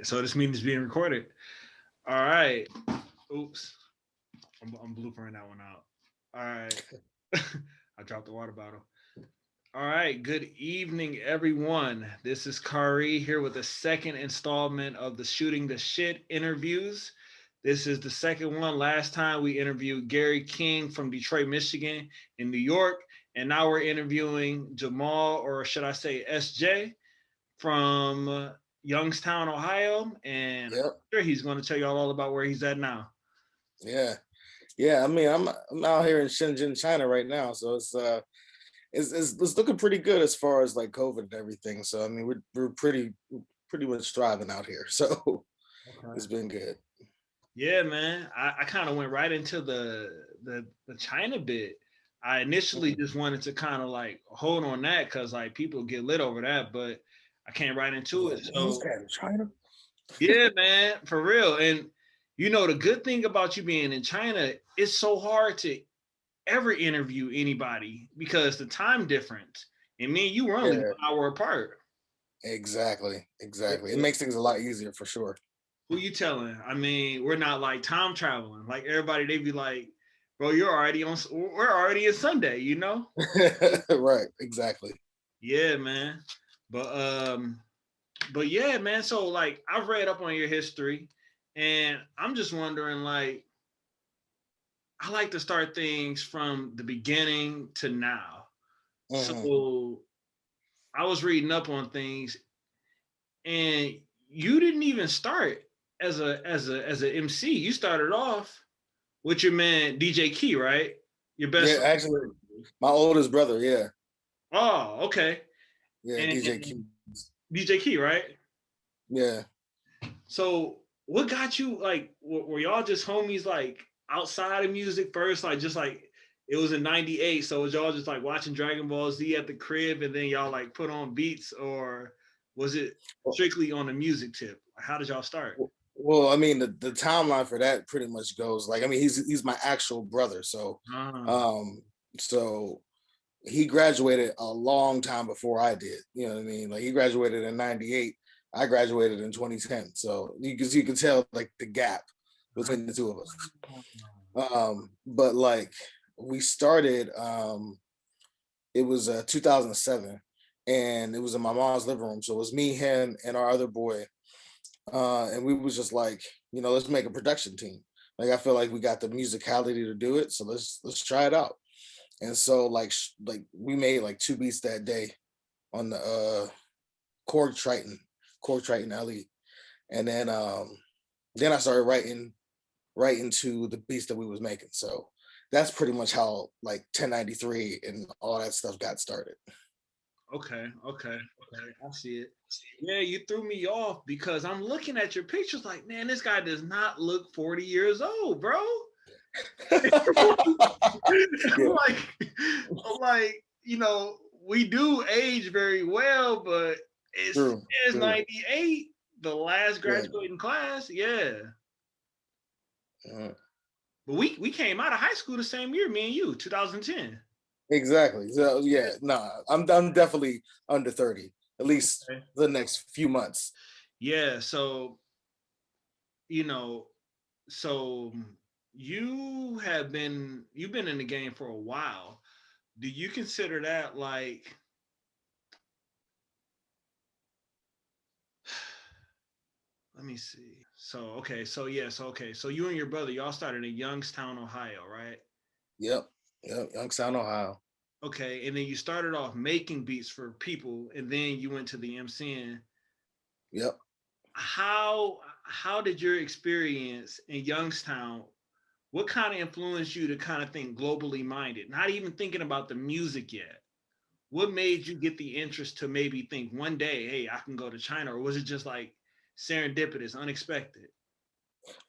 So this meeting is being recorded. All right. Oops. I'm bloopering that one out. All right. I dropped the water bottle. All right. Good evening, everyone. This is Kari here with the second installment of the Shooting the Shit interviews. This is the second one. Last time we interviewed Gary King from Detroit, Michigan, in New York. And now we're interviewing Jamal, or should I say SJ, from Youngstown, Ohio, and I'm Yep. sure he's going to tell you all about where he's at now. Yeah. I mean, I'm out here in Shenzhen, China right now, so it's looking pretty good as far as like COVID and everything. So I mean, we're pretty much thriving out here. So it's been good. Yeah, man. I kind of went right into the China bit. I initially just wanted to kind of like hold on that because like people get lit over that, but I came right into it. So China. yeah, man, for real. And you know, the good thing about you being in China, it's so hard to ever interview anybody because the time difference. And me and you were only Yeah, 1 hour apart. exactly. It makes things a lot easier for sure. Who you telling? I mean, we're not like time traveling. Like everybody, they be like, "Bro, you're already on. We're already in Sunday," you know? Right, exactly. Yeah, man. But but yeah, man. So like, I've read up on your history, and I'm just wondering, like, I like to start things from the beginning to now. Mhm. So I was reading up on things, and you didn't even start as a MC. You started off with your man DJ Key, right? Your best Yeah, friend. actually, my oldest brother. Yeah, Oh, okay. yeah, And DJ Keys. DJ Key, right? Yeah. So what got you like were y'all just homies like outside of music first? Like just like it was in '98, so was y'all just like watching Dragon Ball Z at the crib and then y'all like put on beats, or was it strictly on the music tip? How did y'all start? Well, I mean, the timeline for that pretty much goes like, I mean, he's my actual brother, so Ah, um, so he graduated a long time before I did. You know what I mean? Like he graduated in '98. I graduated in 2010. So you can tell like the gap between the two of us. But like we started, it was 2007, and it was in my mom's living room. So it was me, him, and our other boy, and we was just like, let's make a production team. Like I feel like we got the musicality to do it, so let's try it out. And so like we made like 2 beats that day on the Korg Triton LE, and then I started writing right into the beats that we was making. So that's pretty much how like 1093 and all that stuff got started. okay. I see it. Yeah, you threw me off because I'm looking at your pictures like, man, this guy does not look 40 years old, bro. I'm Yeah, like, I'm like, we do age very well, but true, it's true. 98, the last Yeah. graduating class. Yeah. Mhm. But we came out of high school the same year, me and you, 2010. Exactly. So yeah, nah, I'm definitely under 30, at least Okay. the next few months. Yeah, so you know, so you've been in the game for a while. Do you consider that like let me see. So okay, so yes, okay. So you and your brother, y'all started in Youngstown, Ohio, right? Yep. Yep. Youngstown, Ohio. Okay, and then you started off making beats for people, and then you went to the MCN. Yep. How did your experience in Youngstown? What kind of influenced you to kind of think globally minded? Not even thinking about the music yet. What made you get the interest to maybe think one day, hey, I can go to China, or was it just like serendipitous, unexpected?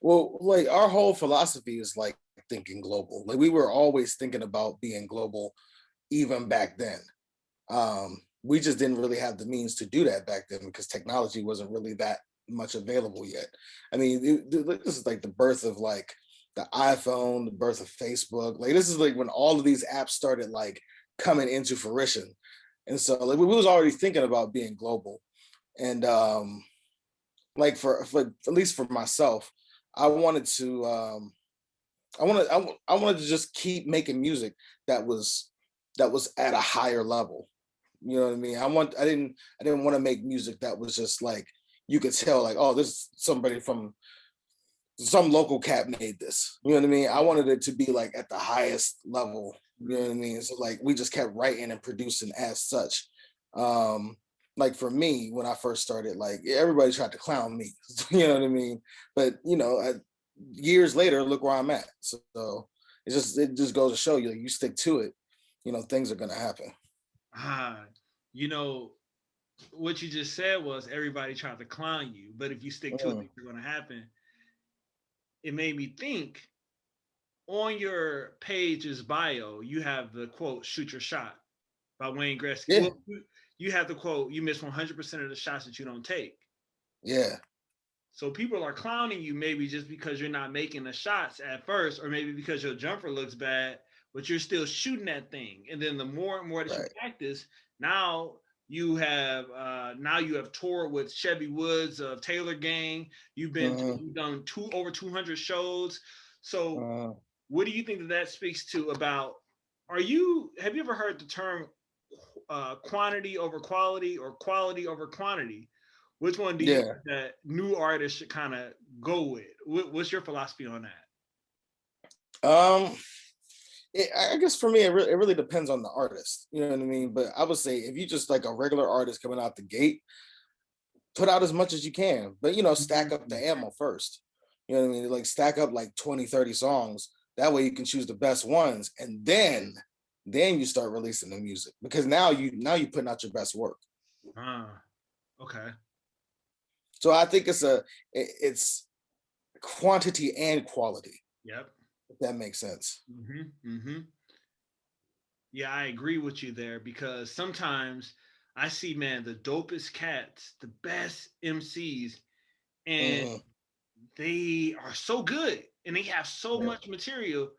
Well, like our whole philosophy is like thinking global. Like we were always thinking about being global even back then. We just didn't really have the means to do that back then because technology wasn't really that much available yet. I mean, this is like the birth of like the iPhone, the birth of Facebook. Like this is like when all of these apps started like coming into fruition. And so like we was already thinking about being global. And like for at least for myself, I wanted to I wanted to just keep making music that was at a higher level. You know what I mean? I didn't want to make music that was just like you could tell like, oh, this is somebody from some local cat made this. You know what I mean? I wanted it to be like at the highest level. You know what I mean? So like we just kept writing and producing as such. Um, like for me, when I first started, like everybody tried to clown me. You know what I mean? But years later, look where I'm at. So it just goes to show you, like, you stick to it, things are gonna happen. Ah, you know, what you just said was everybody tried to clown you, but if you stick to it, Mm, things are going to happen. It made me think on your page's bio, you have the quote, shoot your shot by Wayne Gretzky. yeah, Well, you have the quote, you miss 100% of the shots that you don't take. yeah, So people are clowning you maybe just because you're not making the shots at first, or maybe because your jumper looks bad, but you're still shooting that thing. And then the more and more that you right. practice, now you have toured with Chevy Woods of Taylor Gang. Hmm. You've done over 200 shows. So Uh, what do you think that speaks to about? Have you ever heard the term quantity over quality or quality over quantity? Which one do you think yeah. that new artists should kind of go with? What's your philosophy on that? Um, I guess for me, it really depends on the artist. You know what I mean? But I would say if you just like a regular artist coming out the gate, put out as much as you can, but stack up the Mhm. ammo first. You know what I mean? Like stack up like 20, 30 songs. That way you can choose the best ones. And then you start releasing the music because now you putting out your best work. Ah, okay. So I think it's quantity and quality, Yep. if that makes sense. Mm-hmm. Yeah, I agree with you there because sometimes I see, man, the dopest cats, the best MCs, and Hmm. they are so good and they have so Yeah. much material,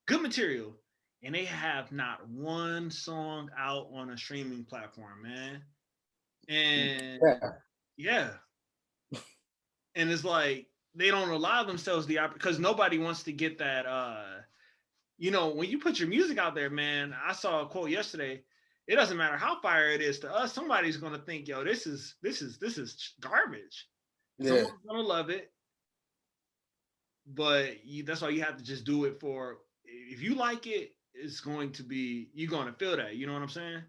good material, and they have not one song out on a streaming platform, man. And Yeah. yeah, and it's like they don't allow themselves the opportunity because nobody wants to get that. When you put your music out there, man. I saw a quote yesterday. It doesn't matter how fire it is to us. Somebody's gonna think, yo, this is garbage. Yeah. Someone's gonna love it, but that's why you have to just do it for. If you like it, it's going to be you're gonna feel that. You know what I'm saying?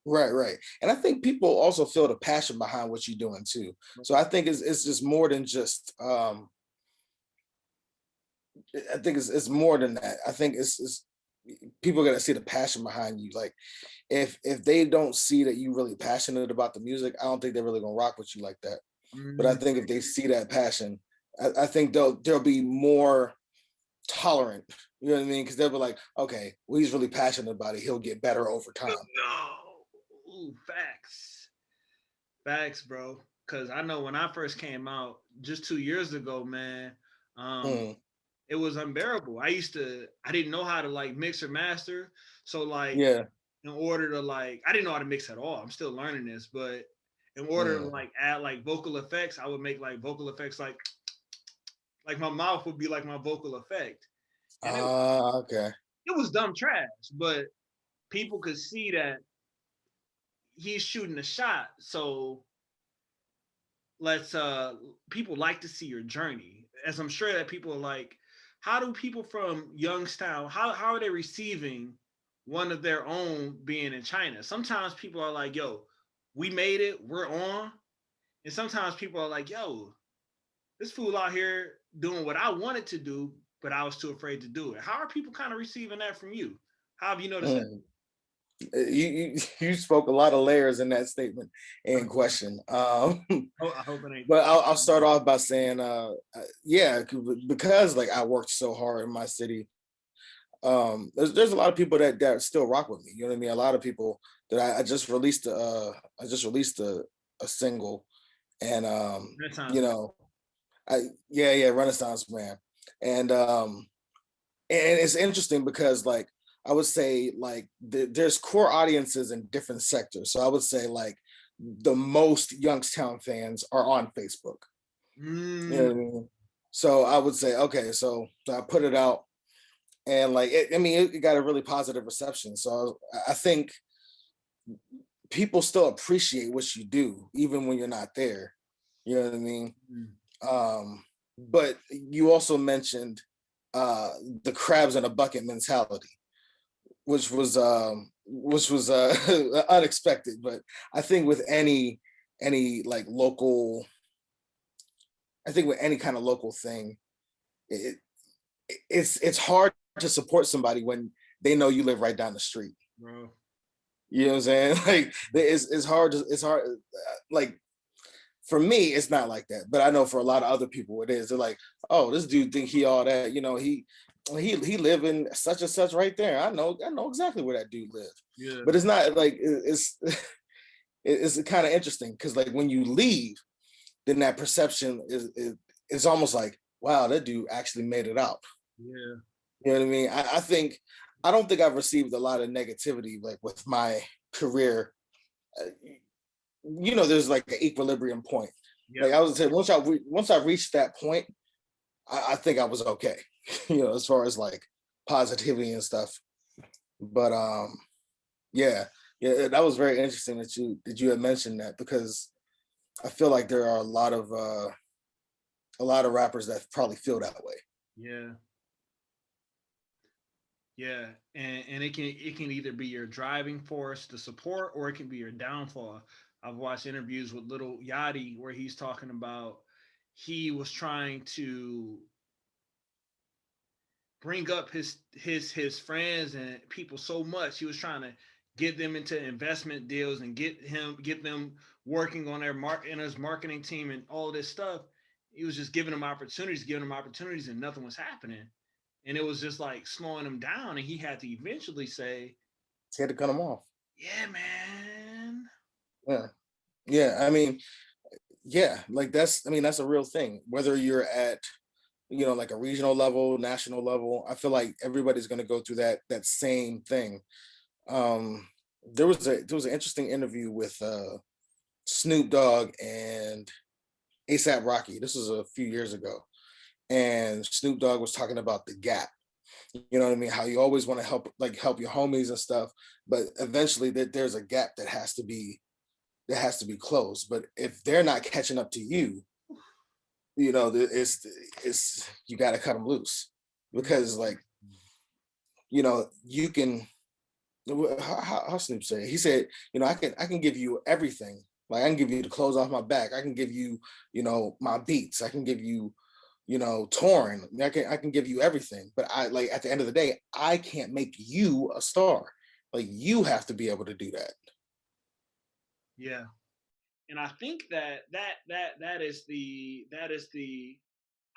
Right, right. And I think people also feel the passion behind what you're doing too. So I think it's just more than just I think it's more than that. I think it's people got to see the passion behind you. Like if they don't see that you really passionate about the music, I don't think they're really gonna rock with you like that. But I Mm, think if they see that passion, I think they'll be more tolerant. You know what I mean? Because they'll be like, okay, well, he's really passionate about it. He'll get better over time. no, ooh, facts, bro. Because I know when I first came out just 2 years ago, man. Um, Mm, it was unbearable. I didn't know how to like mix or master. So like yeah. in order to like I didn't know how to mix at all. I'm still learning this, but in order to Mm. like add like vocal effects, I would make like vocal effects like my mouth would be like my vocal effect. And Ah, okay. it was dumb trash, but people could see that he's shooting a shot. So let's people like to see your journey. As I'm sure that people are like, how do people from Youngstown, how are they receiving one of their own being in China? Sometimes people are like, yo, we made it, we're on. And sometimes people are like, yo, this fool out here doing what I wanted to do, but I was too afraid to do it. How are people kind of receiving that from you? How have you noticed that? Mm. You spoke a lot of layers in that statement and question. Oh, I hope it ain't. But I'll start off by saying, yeah, because like I worked so hard in my city. There's a lot of people that still rock with me. You know what I mean? A lot of people that I just released. I just released a single, and Renaissance you man. know, yeah, Renaissance Man, and it's interesting because like I would say like there's core audiences in different sectors. So I would say like the most Youngstown fans are on Facebook. You know Mm, what I mean? So I would say, okay, so I put it out, and like, I mean, it got a really positive reception. So I think people still appreciate what you do, even when you're not there. You know what I mean? mm. But you also mentioned uh, the crabs in a bucket mentality, which was unexpected. But I think with any like local, I think with any kind of local thing, it, it's hard to support somebody when they know you live right down the street. Bro. You know what I'm saying? Like it's hard to it's hard like for me it's not like that, but I know for a lot of other people it is. They're like, oh, this dude think he all that, you know, he live in such and such right there. I know exactly where that dude lived. Yeah. But it's not like it's kind of interesting because like when you leave, then that perception is almost like, wow, that dude actually made it out. Yeah. You know what I mean? I think I don't think I've received a lot of negativity like with my career. Uh, you know, there's like an equilibrium point. Like Yep. I was saying, once I reached that point, I think I was okay. You know, as far as like positivity and stuff. But yeah, yeah, that was very interesting that you had mentioned that because I feel like there are a lot of rappers that probably feel that way. Yeah. Yeah. And it can either be your driving force, the support, or it can be your downfall. I've watched interviews with Little Yachty where he's talking about he was trying to bring up his friends and people so much. He was trying to get them into investment deals and get them working on their in his marketing team and all this stuff. He was just giving them opportunities, and nothing was happening. And it was just like slowing him down. And he had to eventually say, He had to cut them off. "Yeah, man, Yeah, yeah. I mean, yeah, like I mean, that's a real thing. Whether you're at like a regional level, national level, I feel like everybody's going to go through that same thing. Um, there was an interesting interview with Snoop Dogg and ASAP Rocky. This was a few years ago, and Snoop Dogg was talking about the gap. You know what I mean? How you always want to help your homies and stuff, but eventually there's a gap that has to be closed. But if they're not catching up to you, it's you got to cut them loose mm, because like you can. How Snoop say it? He said, I can give you everything. Like I can give you the clothes off my back. I can give you, my beats. I can give you, touring. I can give you everything. But I like at the end of the day, I can't make you a star. Like you have to be able to do that. yeah." And I think that is the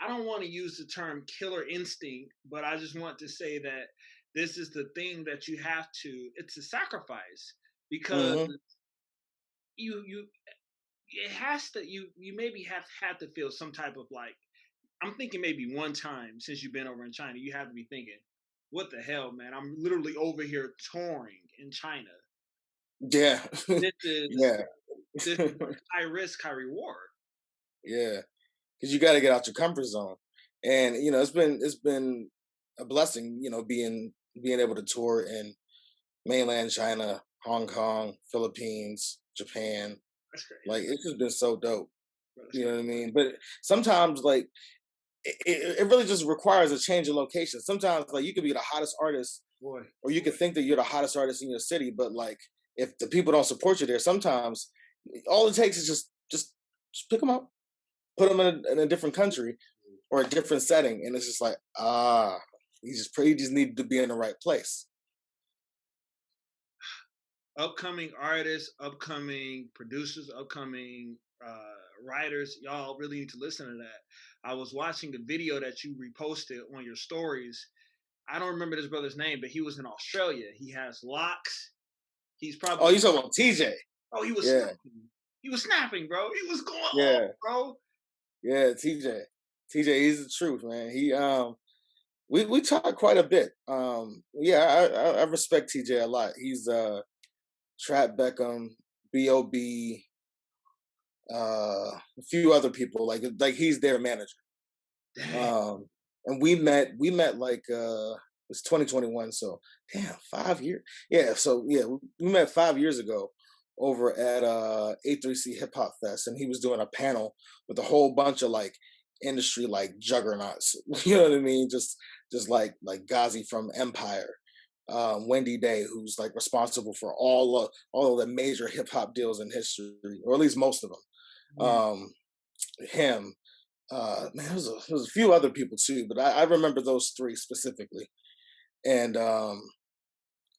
I don't want to use the term killer instinct, but I just want to say that this is the thing that you have to. It's a sacrifice because Hmm. you it has to you maybe have had to feel some type of like, I'm thinking maybe one time since you've been over in China, you have to be thinking, what the hell, man? I'm literally over here touring in China. Yeah, This is yeah, this is like high risk, high reward. yeah. Because you got to get out your comfort zone, and it's been a blessing, being able to tour in mainland China, Hong Kong, Philippines, Japan. That's crazy. Like it's just been so dope. Bro, that's You know crazy. what I mean? But sometimes like it really just requires a change in location. Sometimes like you could be the hottest artist, Boy. or you could think that you're the hottest artist in your city, but like if the people don't support you there, sometimes all it takes is just pick them up, put them in a different country or a different setting, and it's just like he just needed to be in the right place. Upcoming artists, upcoming producers, upcoming writers, y'all really need to listen to that. I was watching the video that you reposted on your stories. I don't remember this brother's name, but he was in Australia. He has locks. He's Oh, probably you talking about TJ? oh, he was Yeah, snapping. He was snapping, bro. He was going off, yeah, bro. yeah. TJ, he's the truth, man. We talk quite a bit. Yeah, I respect TJ a lot. He's Trap Beckham, Bob, a few other people, like he's their manager. Dang. Um, and we met like it's 2021, so damn, 5 years. Yeah, so yeah, we met 5 years ago over at A3C Hip Hop Fest, and he was doing a panel with a whole bunch of like industry like juggernauts. You know what I mean? Just like Ghazi from Empire, Wendy Day, who's like responsible for all of the major hip hop deals in history, or at least most of them. Mm. Him, man, there was a few other people too, but I remember those three specifically. And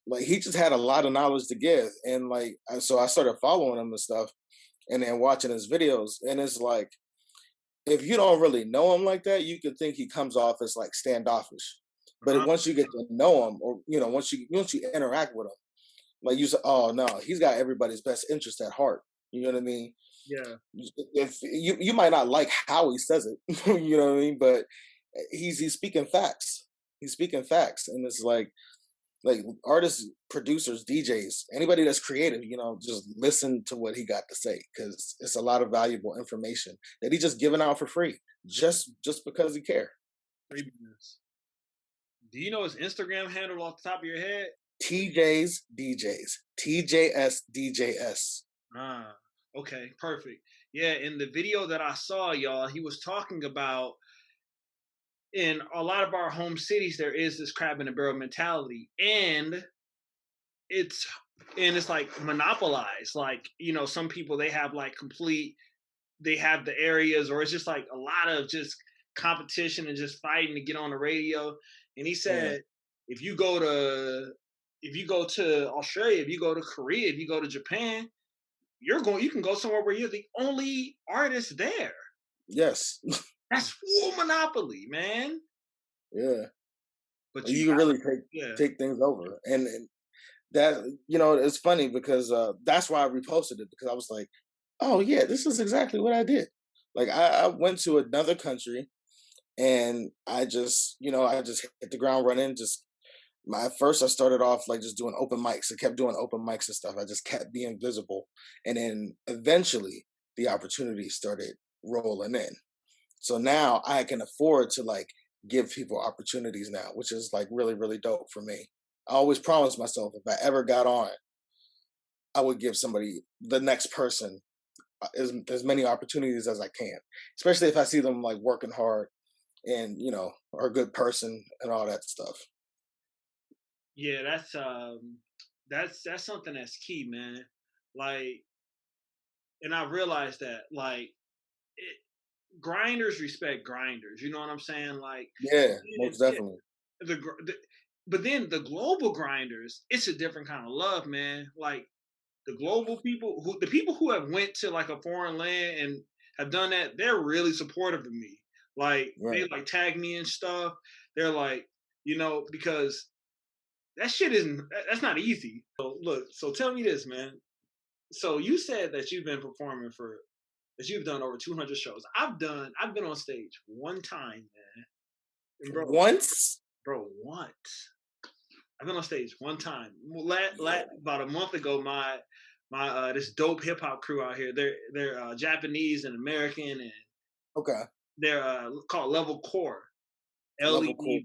like he just had a lot of knowledge to give, and like so I started following him and stuff, and then watching his videos, and it's like if you don't really know him like that, you could think he comes off as like standoffish. But Uh-huh. once you get to know him, or once you interact with him, like you say, oh no, he's got everybody's best interest at heart. You know what I mean? Yeah. If you might not like how he says it, you know what I mean, but he's speaking facts. He's speaking facts, and it's like artists, producers, DJs, anybody that's creative, just listen to what he got to say because it's a lot of valuable information that he just giving out for free, just because he care. Craziness. Do you know his Instagram handle off the top of your head? TJ's DJs, TJS DJS. Ah, okay, perfect. Yeah, in the video that I saw, y'all, he was talking about in a lot of our home cities there is this crab in a barrel mentality, and it's it's like monopolized. Like, some people they have like complete they have the areas, or it's just like a lot of just competition and just fighting to get on the radio. And he Mm, said, if you go to Australia, if you go to Korea, if you go to Japan, you can go somewhere where you're the only artist there. yes, That's full monopoly, man. yeah. But you You can really take yeah. take things over, and that it's funny because that's why I reposted it because I was like, oh yeah, this is exactly what I did. Like I went to another country and I just hit the ground running. Just my first, I started off like just doing open mics. I kept doing open mics and stuff. I just kept being visible, and then eventually the opportunities started rolling in. So now I can afford to like give people opportunities now, which is like really really dope for me. I always promised myself if I ever got on, I would give somebody the next person as many opportunities as I can, especially if I see them like working hard and are a good person and all that stuff. Yeah, that's something that's key, man. Like, and I realized that like it, grinders respect grinders. You know what I'm saying? Like, Yeah, and most yeah, definitely. the but then the global grinders, it's a different kind of love, man. Like the global people, the people who have went to like a foreign land and have done that, they're really supportive of me. Like they Right. like tag me and stuff. They're like, because that shit isn't that's not easy. So look, so tell me this, man. So you said that you've been performing for that you've done over 200 shows. I've been on stage one time, man. And Once. what? I've been on stage one time. Yeah. About a month ago, my this dope hip hop crew out here. They're Japanese and American, and Okay. they're called Level Core. Level cool.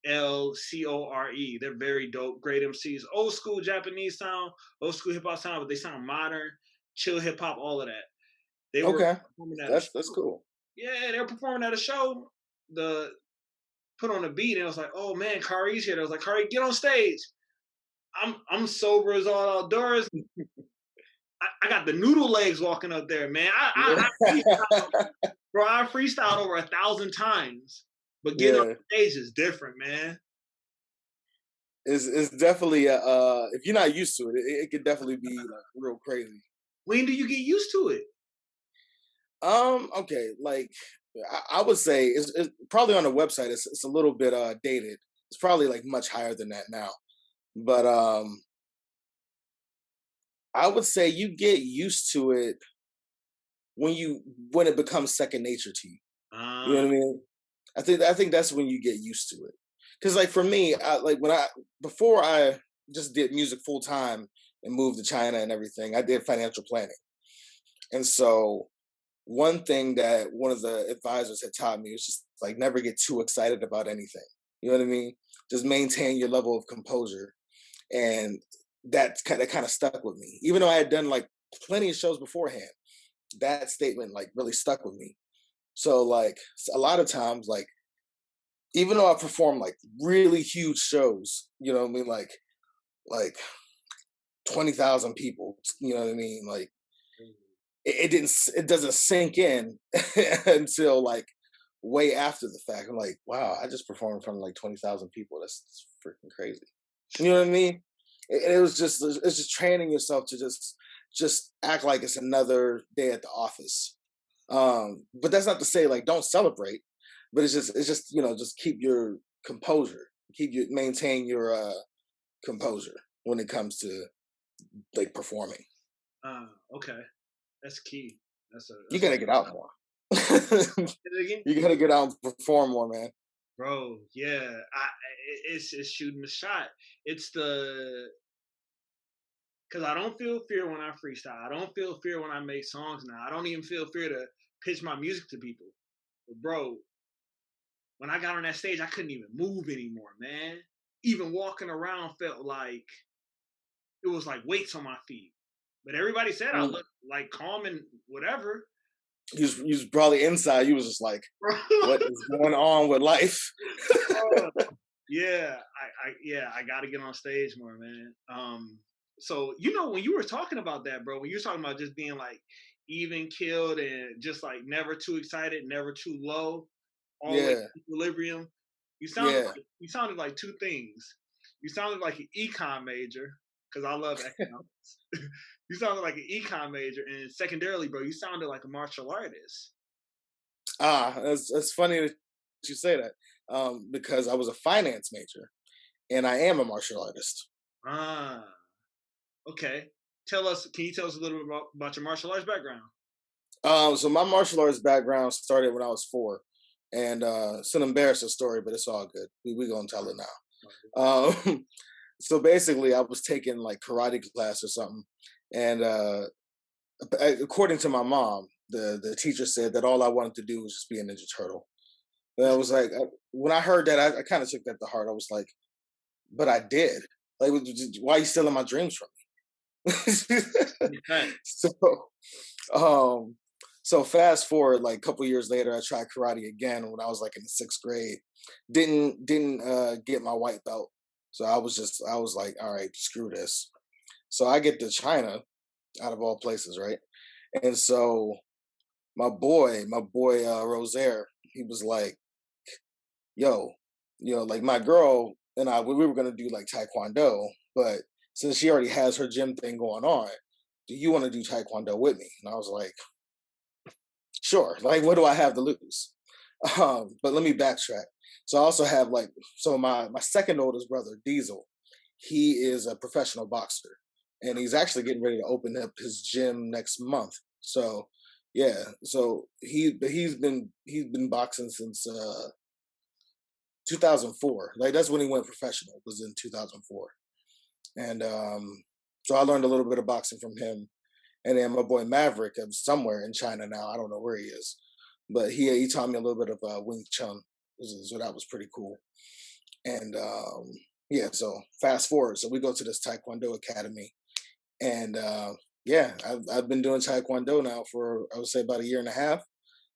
Levelcore. They're very dope, great MCs. Old school Japanese sound, old school hip hop sound, but they sound modern, chill hip hop, all of that. They were Okay. performing at a That's show. cool. Yeah, they were performing at a show. The Put on a beat, and I was like, "Oh man, Kari's here." I was like, "Kari, get on stage." I'm sober as all outdoors. I got the noodle legs walking up there, man. I freestyle, Yeah. bro. I freestyled over 1,000 times, but getting on Yeah. stage is different, man. It's definitely if you're not used to it, it could definitely be like real crazy. When do you get used to it? Okay, like I would say it's probably on the website. It's a little bit dated. It's probably like much higher than that now. But I would say you get used to it when it becomes second nature to you. You know Uh, what I mean? I think that's when you get used to it. Because like for me, like when I before I just did music full time and moved to China and everything, I did financial planning. And so one thing that one of the advisors had taught me was just like never get too excited about anything. You know what I mean? Just maintain your level of composure. And that kind of stuck with me. Even though I had done like plenty of shows beforehand, that statement like really stuck with me. So like a lot of times, like even though I perform like really huge shows, you know what I mean, like 20,000 people, you know what I mean, like it doesn't sink in until like way after the fact. I'm like, wow, I just performed in front of like 20,000 people. That's freaking crazy. You know what I mean? It was just it's just training yourself to just act like it's another day at the office. But that's not to say like don't celebrate, but it's just just keep your composure, maintain your composure when it comes to like performing. Okay, that's key. You That's a gotta get out more. Say it again, You gotta get out and perform more, man. bro. Yeah, it's shooting the shot. It's the because I don't feel fear when I freestyle. I don't feel fear when I make songs now. I don't even feel fear to pitch my music to people. But bro, when I got on that stage, I couldn't even move anymore, man. Even walking around felt like it was like weights on my feet. But everybody said I Mm. looked like calm and whatever. You was probably inside. You was just like, what is going on with life? Yeah, I got to get on stage more, man. So when you were talking about that, bro, when you were talking about just being like even killed and just like never too excited, never too low, always Yeah, equilibrium. yeah. You sounded like two things. You sounded like an econ major because I love economics. You sounded like an econ major, and secondarily, bro, you sounded like a martial artist. That's funny that you say that. Because I was a finance major and I am a martial artist. Ah, okay. Can you tell us a little bit about your martial arts background? So my martial arts background started when I was 4, and it's an embarrassing story, but it's all good. We gonna tell it now. So basically, I was taking like karate class or something, and according to my mom, the teacher said that all I wanted to do was just be a Ninja Turtle. And I was like, when I heard that, I kind of took that to heart. I was like, but I did. Like, why are you stealing my dreams from me? Right. so, um, so fast forward like a couple years later, I tried karate again when I was like in the 6th grade. Didn't get my white belt. So I was like, all right, screw this. So I get to China out of all places, right? And so my boy Rosaire, he was like, yo, like my girl and I, we were gonna do like Taekwondo, but since she already has her gym thing going on, do you want to do Taekwondo with me? And I was like, sure. Like, what do I have to lose? But let me backtrack. So I also have like, so my second oldest brother, Diesel, he is a professional boxer, and he's actually getting ready to open up his gym next month. So yeah, so he's been boxing since 2004. Like that's when he went professional. Was in 2004, and so I learned a little bit of boxing from him. And then my boy Maverick, somewhere in China now. I don't know where he is, but he taught me a little bit of Wing Chun, so that was pretty cool. And yeah, so fast forward, so we go to this Taekwondo academy, and yeah, I've been doing Taekwondo now for I would say about a year and a half.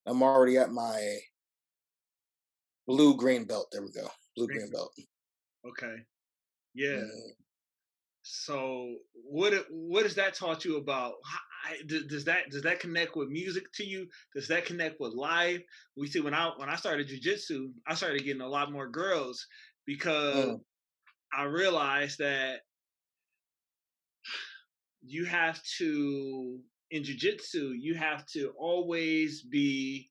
I'm already at my blue green belt. There we go, blue green belt. Okay. Yeah. Mm. So what has that taught you about? Does that connect with music to you? Does that connect with life? We see when I started jujitsu, I started getting a lot more girls because Mm. I realized that you have to in jujitsu you have to always be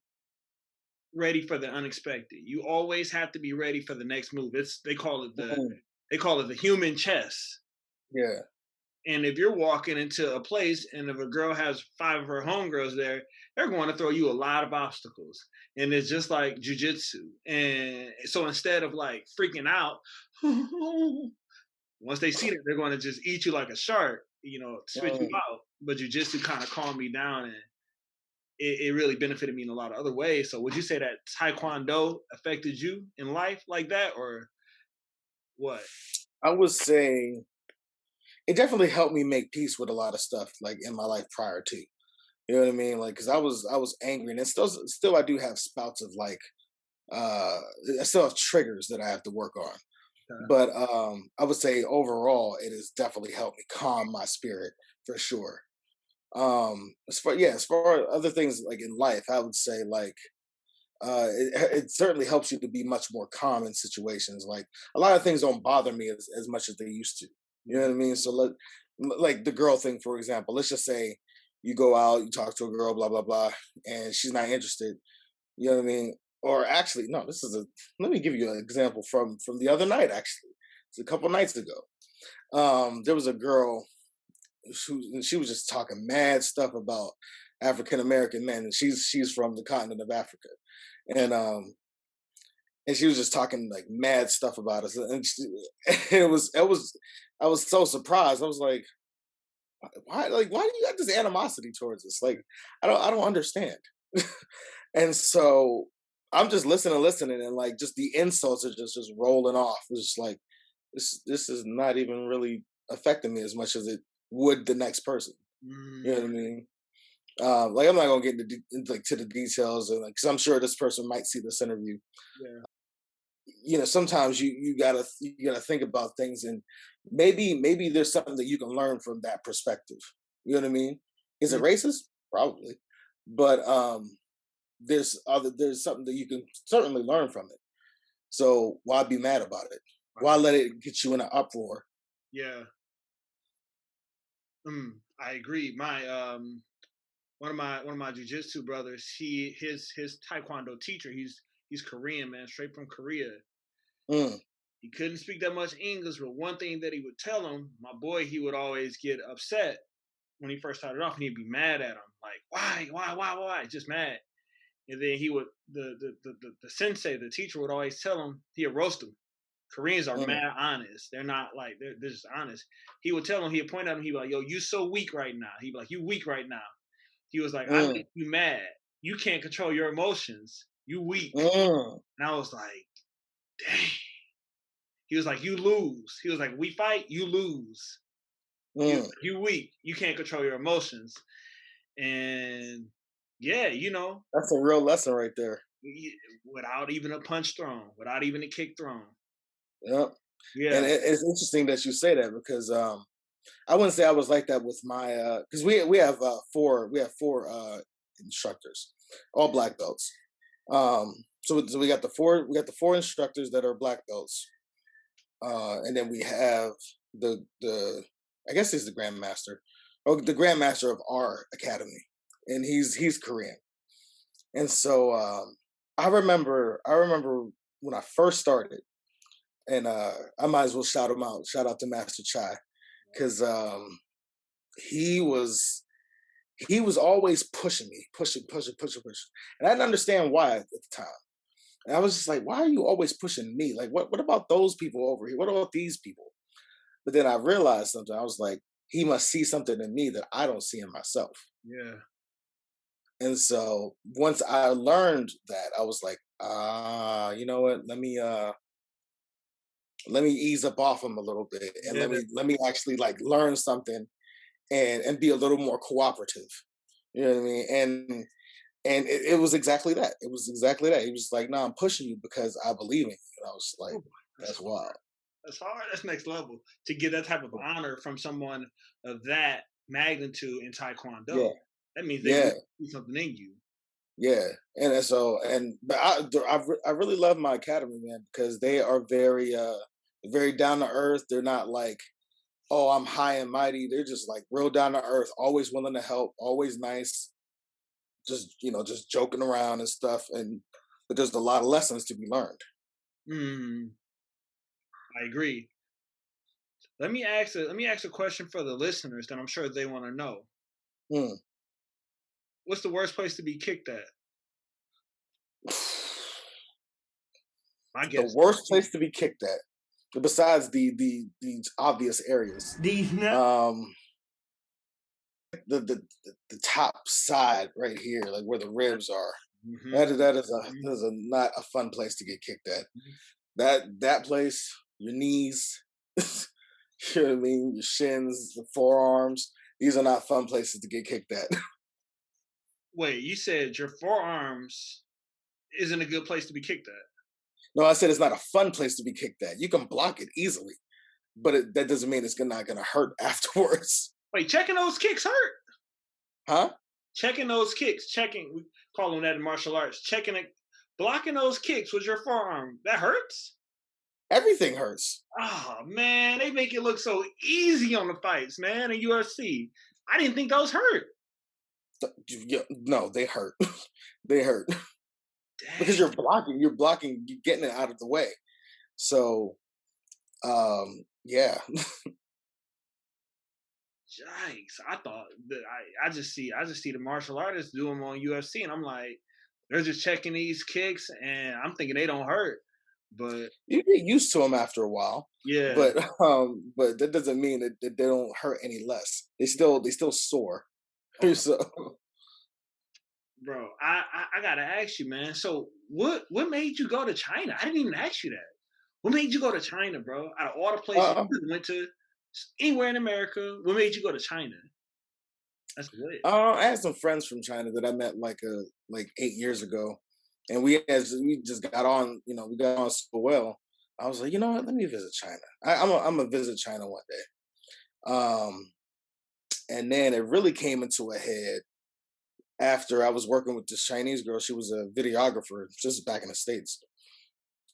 ready for the unexpected. You always have to be ready for the next move. Mm. They call it the human chess. Yeah. And if you're walking into a place and if a girl has 5 of her homegirls there, they're going to throw you a lot of obstacles. And it's just like jujitsu. And so instead of like freaking out, once they see that, they're going to just eat you like a shark, spit you Mm. out. But jujitsu kind of calmed me down it really benefited me in a lot of other ways. So would you say that Taekwondo affected you in life like that, or what? I would say it definitely helped me make peace with a lot of stuff like in my life prior to. You know what I mean? Like, cause I was angry, and still I do have spouts of like uh I still have triggers that I have to work on. But I would say overall it has definitely helped me calm my spirit for sure. As far as other things like in life, I would say like it certainly helps you to be much more calm in situations. Like a lot of things don't bother me as much as they used to. You know what I mean? So like the girl thing, for example, let's just say you go out, you talk to a girl, blah blah blah, and she's not interested. You know what I mean? Or actually, no, this is a. Let me give you an example from the other night. Actually, it's a couple nights ago. There was a girl she was just talking mad stuff about African American men, and she's from the continent of Africa, and she was just talking like mad stuff about us, and it was I was so surprised. I was like, why do you got this animosity towards us? Like I don't understand. And so I'm just listening, and like just the insults are just rolling off. It's just like this is not even really affecting me as much as it would the next person. You know Mm, what I mean? Like I'm not gonna get into like to the details, and like, because I'm sure this person might see this interview. yeah. You know, sometimes you gotta think about things, and maybe there's something that you can learn from that perspective. You know what I mean? Is it Mm, racist? Probably, but there's something that you can certainly learn from it. So why be mad about it? Why right. let it get you in an uproar? Yeah. I agree. My one of my jujitsu brothers, his taekwondo teacher, he's Korean, man, straight from Korea. Mm, He couldn't speak that much English, but one thing that he would tell him, my boy, he would always get upset when he first started off, and he'd be mad at him, like, why, just mad. And then he would the sensei, the teacher, would always tell him, he'd roast him. Koreans are mm, mad honest. They're not like they're just honest. He would tell him, he'd point at him, he'd be like, yo, you so weak right now. He'd be like, you weak right now. He was like, I mm, make you mad. You can't control your emotions. You weak. mm, And I was like, dang. He was like, you lose. He was like, we fight, you lose. He was mm. like, you weak. You can't control your emotions. And yeah, That's a real lesson right there. without even a punch thrown, without even a kick thrown. Yep. And Yeah. it's interesting that you say that because I wouldn't say I was like that with my because we have four instructors, all black belts. So we got the four instructors that are black belts, and then we have the I guess he's the grandmaster, or the grandmaster of our academy, and he's Korean. And so I remember when I first started, and I might as well shout him out. Shout out to Master Chai because he was he was always pushing me, pushing, and I didn't understand why at the time. And I was just like, why are you always pushing me? Like, what about those people over here? What about these people? But then I realized something. I was like, he must see something in me that I don't see in myself. Yeah. And so once I learned that, I was like, you know what? Let me ease up off him a little bit, and Yeah. let me actually like learn something and be a little more cooperative. You know what I mean? And it was exactly that. It was exactly that. He was like, "No, I'm pushing you because I believe in you." And I was like, Ooh, that's "That's hard. wild." That's hard. That's next level to get that type of honor from someone of that magnitude in Yeah, Taekwondo. That means they really yeah, see something in you. yeah. And so, but I really love my academy, man, because they are very down to earth. They're not like, oh, I'm high and mighty. They're just like real down to earth, always willing to help, always nice, just joking around and stuff. And but there's a lot of lessons to be learned. Mm, I agree. Let me ask a question for the listeners that I'm sure they want to know. Hmm. What's the worst place to be kicked at? My The guess. worst place to be kicked at, besides the obvious areas. These nuts. Um, the top side right here, like where the ribs are. Mm-hmm. That is a not a fun place to get kicked at. That place, your knees, you know what I mean, your shins, the forearms. These are not fun places to get kicked at. Wait, you said your forearms isn't a good place to be kicked at. No, I said it's not a fun place to be kicked at. You can block it easily, but that doesn't mean it's not going to hurt afterwards, Wait, checking those kicks hurt. huh? Checking those kicks, we call them that in martial arts. Checking it, blocking those kicks with your forearm. That hurts. Everything hurts. Oh man, they make it look so easy on the fights, man. In UFC, I didn't think those hurt. Yeah, no, they hurt. They hurt because Dang, you're blocking, you're getting it out of the way. So, yeah, yikes! I thought that I just see the martial artists do them on UFC, and I'm like, they're just checking these kicks, and I'm thinking they don't hurt, but you get used to them after a while, yeah, but that doesn't mean that they don't hurt any less. They still sore. oh, So, bro, I gotta ask you, man. So what made you go to China? I didn't even ask you that. What made you go to China, bro? Out of all the places uh, you went to, anywhere in America, what made you go to China? That's lit. I had some friends from China that I met like 8 years ago, and we just got on. We got on so well. I was like, you know what? Let me visit China. I'm gonna visit China one day. And then it really came into a head after I was working with this Chinese girl. She was a videographer just back in the States.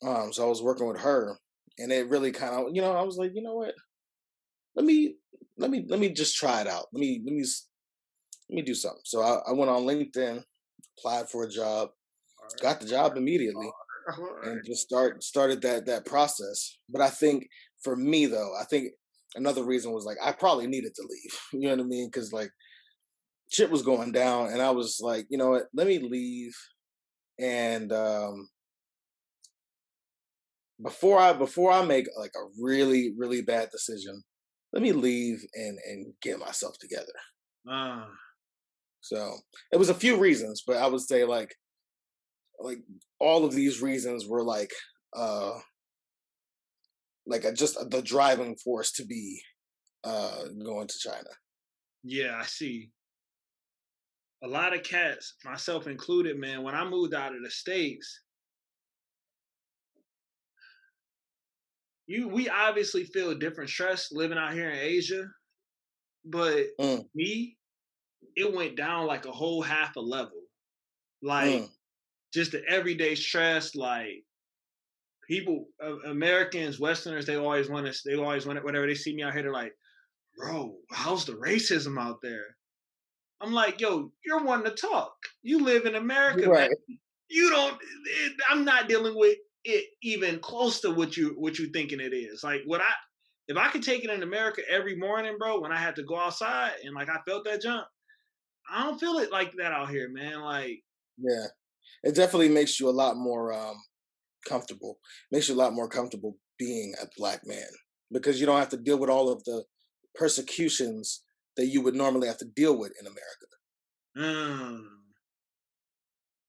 So I was working with her, and it really kind of, I was like, you know what? Let me let me just try it out. Let me do something. So I went on LinkedIn, applied for a job, All right. got the job immediately, All right. and just started that process. But I think for me though, I think another reason was like I probably needed to leave. You know what I mean? Because like shit was going down, and I was like, you know what? Let me leave. And before I make like a really bad decision, let me leave and get myself together. Ah, So it was a few reasons, but I would say like all of these reasons were uh just the driving force to be going to China. yeah, I see. A lot of cats, myself included, man. When I moved out of the states, we obviously feel different stress living out here in Asia, but Mm, me, it went down like a whole half a level. Like mm, just the everyday stress, like people, Americans, Westerners, they always want it. Whenever they see me out here, they're like, "Bro, how's the racism out there?" I'm like, "Yo, you're one to talk. You live in America, man. right. You don't. I'm not dealing with it even close to what you thinking it is. Like, if I could take it in America every morning, bro, when I had to go outside and like I felt that jump, I don't feel it like that out here, man. Like, Yeah. It definitely makes you a lot more comfortable. Makes you a lot more comfortable being a black man because you don't have to deal with all of the persecutions that you would normally have to deal with in America. mm,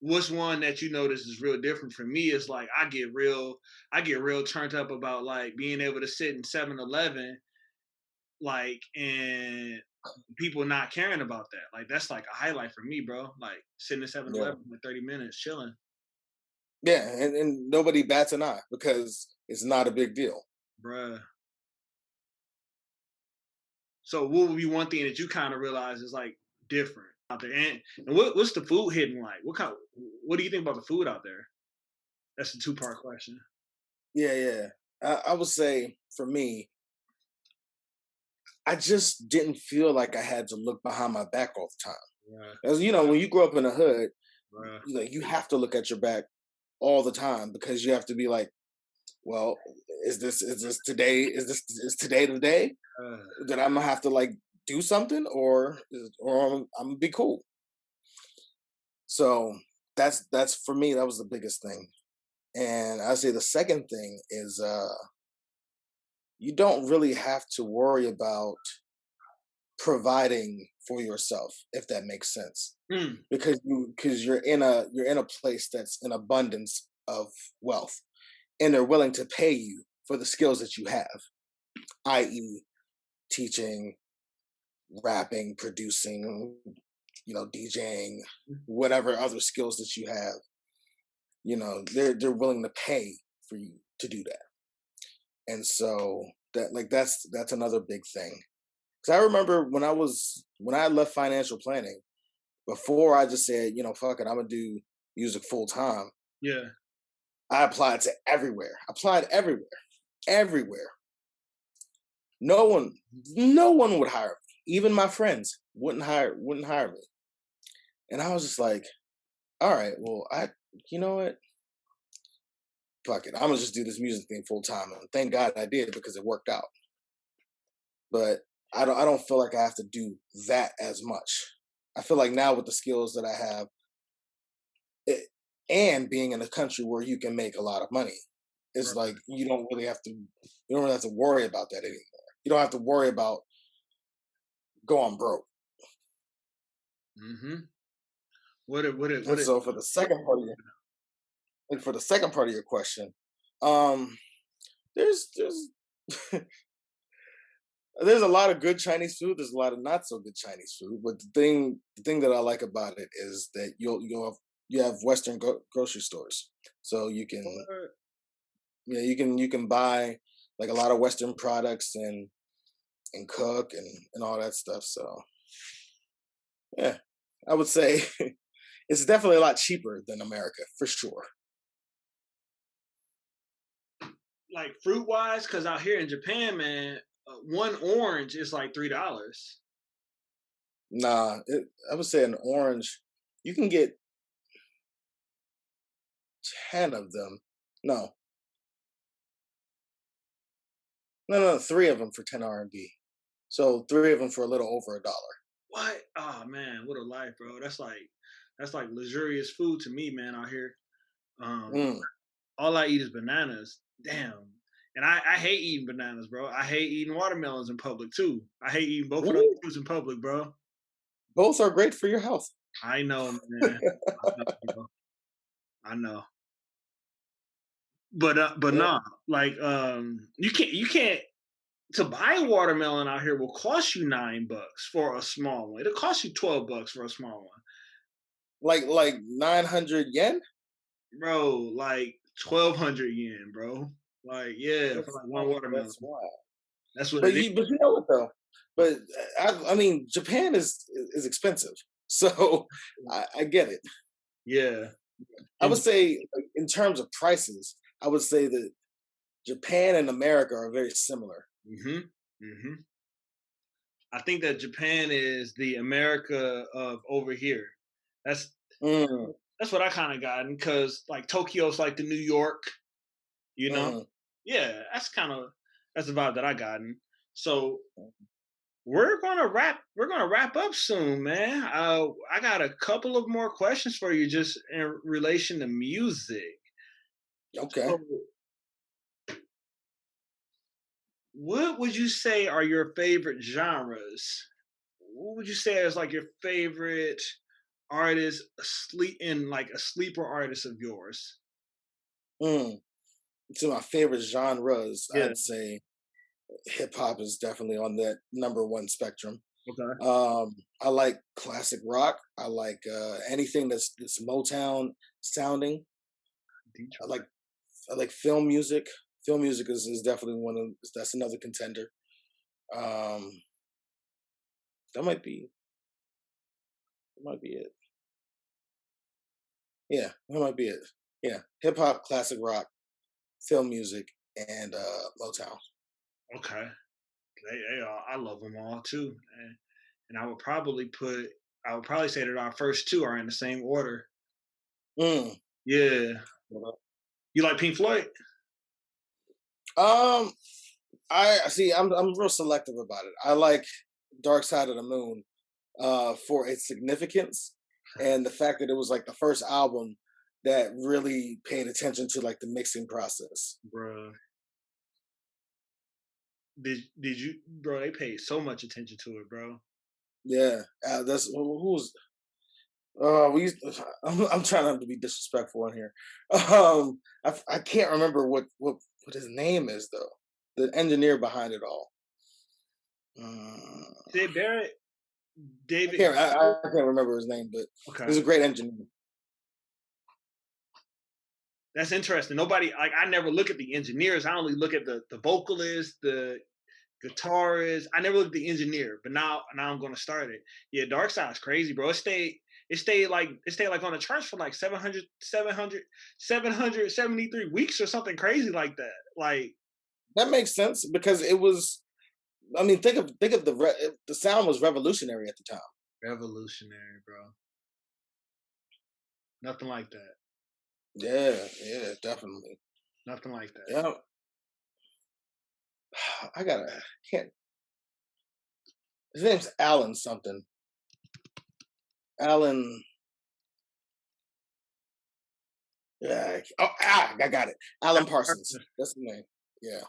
what's one that you notice is real different for me is like I get real turned up about like being able to sit in 7-Eleven, like, and people not caring about that. Like that's like a highlight for me, bro. Like sitting in Seven Yeah. Eleven for 30 minutes chilling. Yeah, and nobody bats an eye because it's not a big deal. Bruh. So what would be one thing that you kind of realize is like different out there? And what's the food hitting like? What do you think about the food out there? That's a two-part question. Yeah, yeah. I would say for me, I just didn't feel like I had to look behind my back all the time. Bruh, As you know, when you grow up in the hood, bruh. you have to look at your back all the time because you have to be like, well, is this today? Is today the day that I'm gonna have to like do something, or I'm gonna be cool? So that's for me. That was the biggest thing, and I say the second thing is you don't really have to worry about providing for yourself, if that makes sense. Mm, Because you're in a place that's in abundance of wealth, and they're willing to pay you for the skills that you have, i.e., teaching, rapping, producing, DJing, whatever other skills that you have. They're willing to pay for you to do that. And so that's another big thing. Because I remember when I left financial planning, before I just said, fuck it, I'm gonna do music full time. yeah. I applied to everywhere. Applied everywhere, everywhere. No one, no one would hire me. Even my friends wouldn't hire me. And I was just like, all right, well, you know what? Fuck it. I'm gonna just do this music thing full time. And thank God I did because it worked out. But I don't feel like I have to do that as much. I feel like now with the skills that I have, it, and being in a country where you can make a lot of money, it's Right. like you don't really have to worry about that anymore. You don't have to worry about going broke. Mm-hmm. What And it so for the second part of your question, um, there's there's a lot of good Chinese food. There's a lot of not so good Chinese food. But the thing that I like about it is that you have Western grocery stores, so what? you can buy like a lot of Western products and cook and all that stuff. So yeah, I would say it's definitely a lot cheaper than America for sure. Like fruit wise, because out here in Japan, man, one orange is like $3. I would say an orange, you can get 10 of them. No, no, three of them for 10 RMB. So three of them for a little over $1. What? Oh man, what a life, bro. That's like luxurious food to me, man. Out here, um, Mm. all I eat is bananas. Damn. And I hate eating bananas, bro. I hate eating watermelons in public too. I hate eating both of those Really? fruits in public, bro. Both are great for your health. I know, man. I know, bro. I know. But Yeah. nah, like you can't to buy a watermelon out here will cost you $9 for a small one. It'll cost you $12 for a small one, Like 900 yen? bro. Like 1,200 yen, bro. Like yeah, for That's like one wild. watermelon. That's wild. That's what it is. But you know what though? But I mean, Japan is expensive, so I get it. Yeah, I and would say, like, in terms of prices, I would say that Japan and America are very similar. hmm hmm I think that Japan is the America of over here. That's Mm, that's what I kind of gotten because like Tokyo's like the New York, you know. mhm. Yeah, that's the vibe that I gotten. So we're gonna wrap up soon, man. I got a couple of more questions for you just in relation to music. Okay. So what would you say are your favorite genres? What would you say is like your favorite artist, a sleeper artist of yours? Mm. So my favorite genres, Yeah. I'd say hip hop is definitely on that number one spectrum. Okay. I like classic rock. I like anything that's Motown sounding. I Detroit. like I like film music. Film music is definitely that's another contender. Um, that might be it. Yeah, that might be it. Yeah, hip hop, classic rock, film music, and Motown. Okay. I love them all too, and I would probably say that our first two are in the same order. Mm. Yeah. You like Pink Floyd? Um, I see. I'm real selective about it. I like Dark Side of the Moon for its significance and the fact that it was like the first album that really paid attention to like the mixing process. Bruh. Did you, bro? They paid so much attention to it, bro. Yeah, that's who's. We used I'm trying not to be disrespectful in here. I can't remember what his name is though. The engineer behind it all. Uh, Sid Barrett, I David. can't. I can't remember his name, but he's Okay, a great engineer. that's interesting. Nobody like I never look at the engineers. I only look at the vocalist, the guitarist. I never looked at the engineer, but now I'm gonna start it. Yeah, Dark Side's crazy, bro. It stayed like on the charts for like 773 weeks or something crazy like that. Like That makes sense because it was. I mean, think of the sound was revolutionary at the time. revolutionary, bro. Nothing like that. Yeah, yeah, definitely. Nothing like that. Yeah, I gotta can't. His name's Alan something. Alan. Yeah. I got it. Alan Parsons. That's the name. Yeah,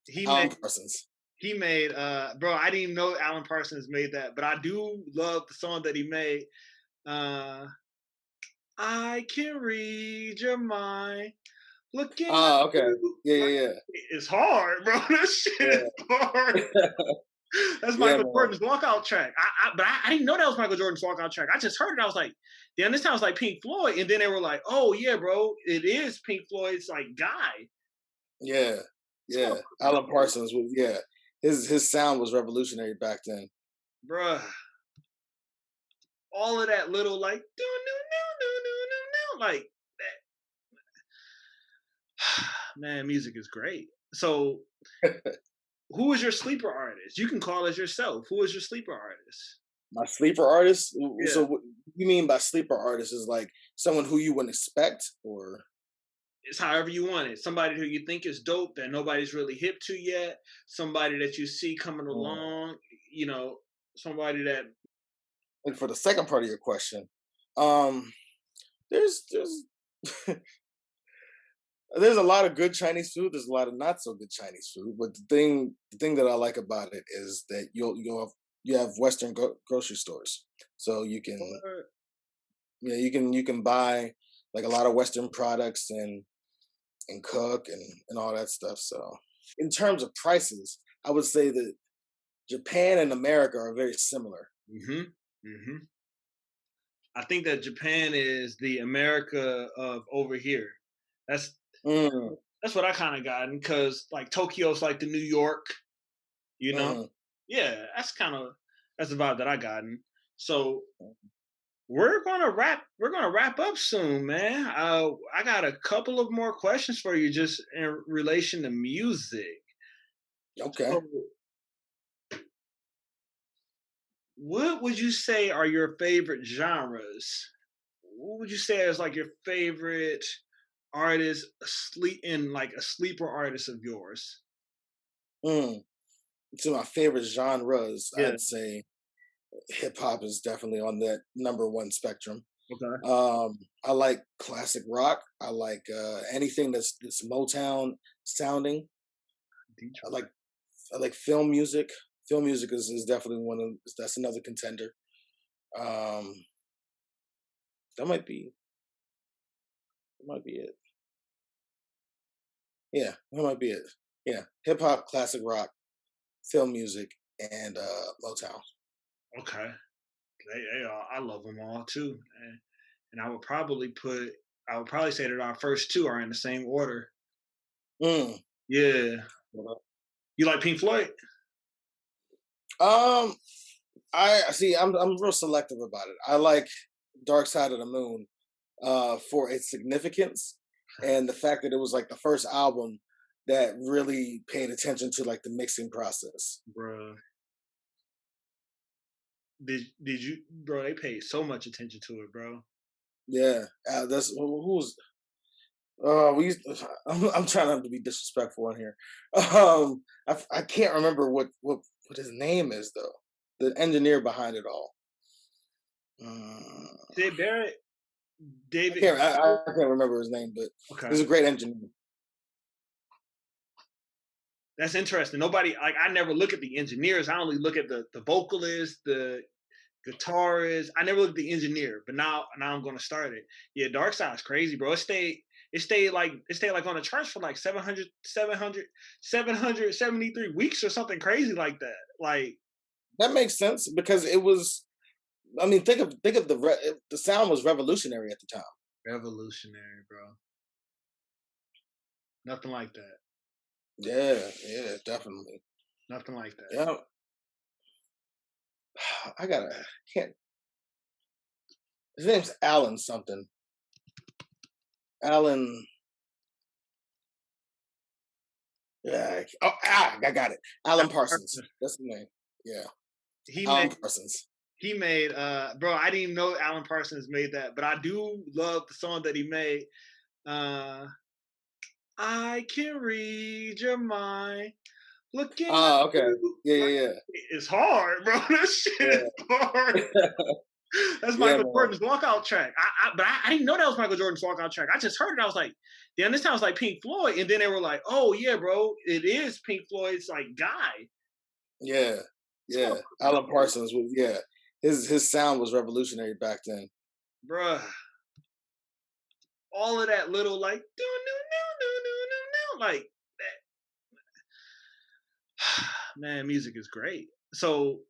He Alan made Parsons. he made bro, I didn't even know Alan Parsons made that, but I do love the song that he made. Uh I can read your mind. Looking at Ah, okay. you. Yeah, Like, yeah, it's hard, bro. That shit is yeah, hard. yeah. That's Yeah, Michael man. Jordan's walkout track. But I didn't know that was Michael Jordan's walkout track. I just heard it. I was like, damn, this sounds like Pink Floyd. And then they were like, oh yeah, bro, it is Pink Floyd's like guy. Yeah, This yeah. motherfucker Alan goes, Parsons was yeah. His sound was revolutionary back then. bruh. All of that little like do do do do do do do like that. Man, music is great. So who is your sleeper artist? You can call as yourself. Who is your sleeper artist? My sleeper artist. Yeah, So what you mean by sleeper artist is like someone who you wouldn't expect, or it's however you want it. Somebody who you think is dope that nobody's really hip to yet. Somebody that you see coming mm, along. You know, somebody that like for the second part of your question, um, there's there's a lot of good Chinese food. There's a lot of not so good Chinese food. But the thing that I like about it is that you have Western grocery stores, so you can you can buy like a lot of Western products and cook and all that stuff. So in terms of prices, I would say that Japan and America are very similar. hmm hmm I think that Japan is the America of over here. That's Mm, that's what I kind of gotten because like Tokyo's like the New York, you know. mhm. Yeah, that's the vibe that I gotten. So we're gonna wrap up soon, man. I got a couple of more questions for you just in relation to music. Okay. So what would you say are your favorite genres? What would you say is like your favorite artist a sleeper artist of yours? Mm. So my favorite genres, Yeah. I'd say hip hop is definitely on that number one spectrum. Okay. I like classic rock. I like anything that's Motown sounding. I Detroit. like I like film music. Film music is definitely one of that's another contender. Um, that might be it. Yeah, that might be it. Yeah, hip hop, classic rock, film music, and Motown. Okay. I love them all too. And I would probably say that our first two are in the same order. Mm. Yeah. You like Pink Floyd? Um, I see. I'm real selective about it. I like Dark Side of the Moon for its significance and the fact that it was like the first album that really paid attention to like the mixing process. Bruh. Did you bro, they paid so much attention to it, bro. Yeah, that's who's. We. I'm trying not to be disrespectful in here. I can't remember what his name is though. The engineer behind it all. Uh, Sid Barrett, I David. can't. I can't remember his name, but he's Okay. a great engineer. That's interesting. Nobody like I never look at the engineers. I only look at the vocalist, the guitarist. I never looked at the engineer, but now I'm gonna start it. Yeah, Dark Side's crazy, bro. It stayed like on the charts for like 773 weeks or something crazy like that. Like That makes sense because it was. I mean, think of the sound was revolutionary at the time. revolutionary, bro. Nothing like that. Yeah, yeah, definitely. Nothing like that. Yeah, I gotta can't. His name's Alan something. Alan. Yeah. I got it. Alan Parsons. That's the name. Yeah, He Alan made Parsons. he made bro, I didn't even know Alan Parsons made that, but I do love the song that he made. Uh I can read your mind. Looking at Oh, okay. you. Yeah, Like, yeah, it's hard, bro. That shit is yeah, hard. yeah. That's Yeah, Michael man. Jordan's walkout track. I didn't know that was Michael Jordan's walkout track. I just heard it. I was like, damn, this sounds like Pink Floyd. And then they were like, oh yeah, bro, it is Pink Floyd's like guy. Yeah, This yeah. motherfucker Alan goes, Parsons was yeah. His sound was revolutionary back then. bruh. All of that little like do do do do do do do like that. Man, music is great. So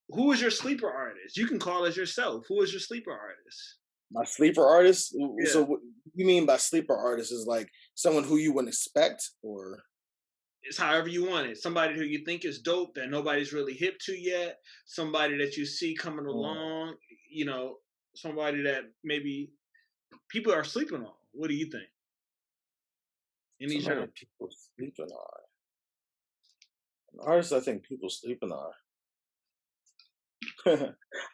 who is your sleeper artist? You can call as yourself. Who is your sleeper artist? My sleeper artist. Yeah, So what you mean by sleeper artist is like someone who you wouldn't expect, or it's however you want it. Somebody who you think is dope that nobody's really hip to yet. Somebody that you see coming mm, along. You know, somebody that maybe people are sleeping on. What do you think? Any somebody genre? that people sleeping on. An artist I think people sleeping on.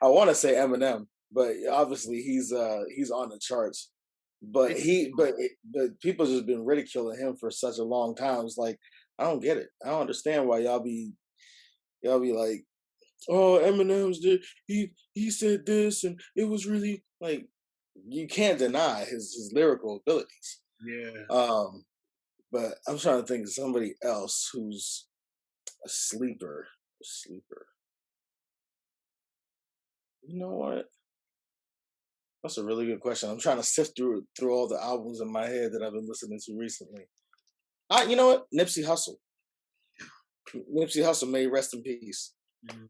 I want to say Eminem, but obviously he's on the charts. But but people just been ridiculing him for such a long time. It's like I don't get it. I don't understand why y'all be like, oh, Eminem's did he said this and it was really like you can't deny his lyrical abilities. Yeah. Um, but I'm trying to think of somebody else who's a sleeper. A sleeper. You know what? That's a really good question. I'm trying to sift through all the albums in my head that I've been listening to recently. You know what? Nipsey Hussle. Nipsey Hussle may rest in peace.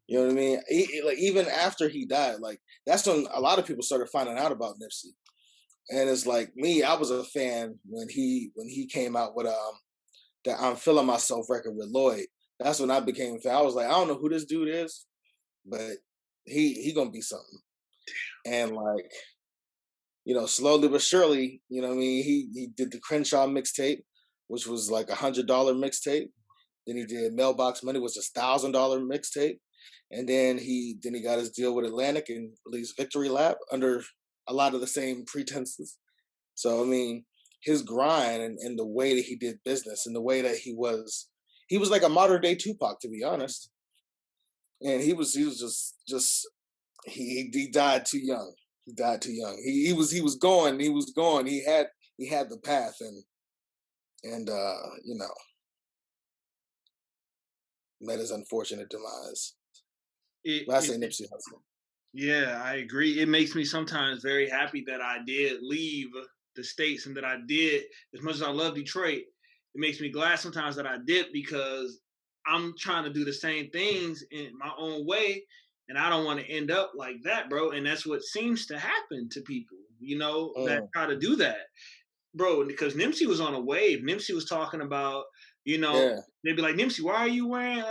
You know Mhm. what I mean? Like even after he died, like that's when a lot of people started finding out about Nipsey. And it's like me, I was a fan when he came out with that I'm feeling myself record with Lloyd. That's when I became a fan. I was like, I don't know who this dude is, but he gonna be something. And like slowly but surely, what I mean, he did the Crenshaw mixtape, which was like $100 mixtape. Then he did Mailbox Money, was $1,000 mixtape, and then he got his deal with Atlantic and released Victory Lap under a lot of the same pretenses. So I mean, his grind and the way that he did business and the way that he was like a modern day Tupac, to be honest. And he was just he died too young. He died too young. He was going. He had the path and met his unfortunate demise. It, But I say it Nipsey Hussle. Yeah, I agree. It makes me sometimes very happy that I did leave the states and that I did. As much as I love Detroit, it makes me glad sometimes that I did because I'm trying to do the same things in my own way, and I don't want to end up like that, bro. And that's what seems to happen to people, that Mm, try to do that, bro, because Nimsey was on a wave. Nimsey was talking about, you know, yeah, they'd be like, Nimsey, why are you wearing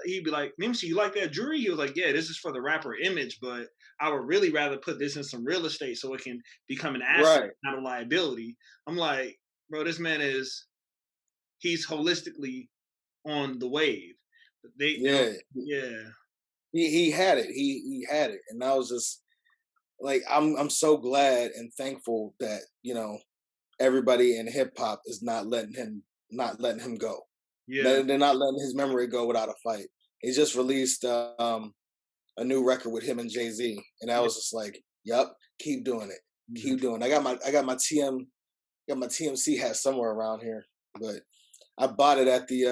he'd be like, Nimsey, you like that jewelry? He was like, yeah, this is for the rapper image, but I would really rather put this in some real estate so it can become an asset, right. not a liability. I'm like, bro, this man he's holistically on the wave. They don't Yeah, yeah. he had it. He had it, and I was just like, I'm so glad and thankful that everybody in hip hop is not letting him go. Yeah. They're not letting his memory go without a fight. He just released a new record with him and Jay Z, and I Yeah. was just like, "Yup, keep doing it, Mhm. keep doing." It. I got my TMC hat somewhere around here, but I bought it at the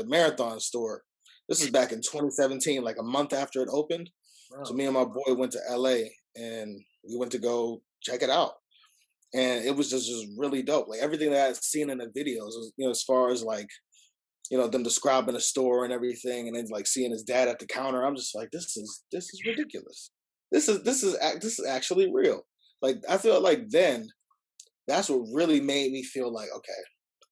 marathon store. This is back in 2017, like a month after it opened. So Bro. me and my boy went to LA and we went to go check it out. And it was just really dope. Like everything that I'd seen in the videos, as far as like, them describing the store and everything, and then like seeing his dad at the counter. I'm just like, this is ridiculous. This is actually real. Like I feel like then that's what really made me feel like, okay,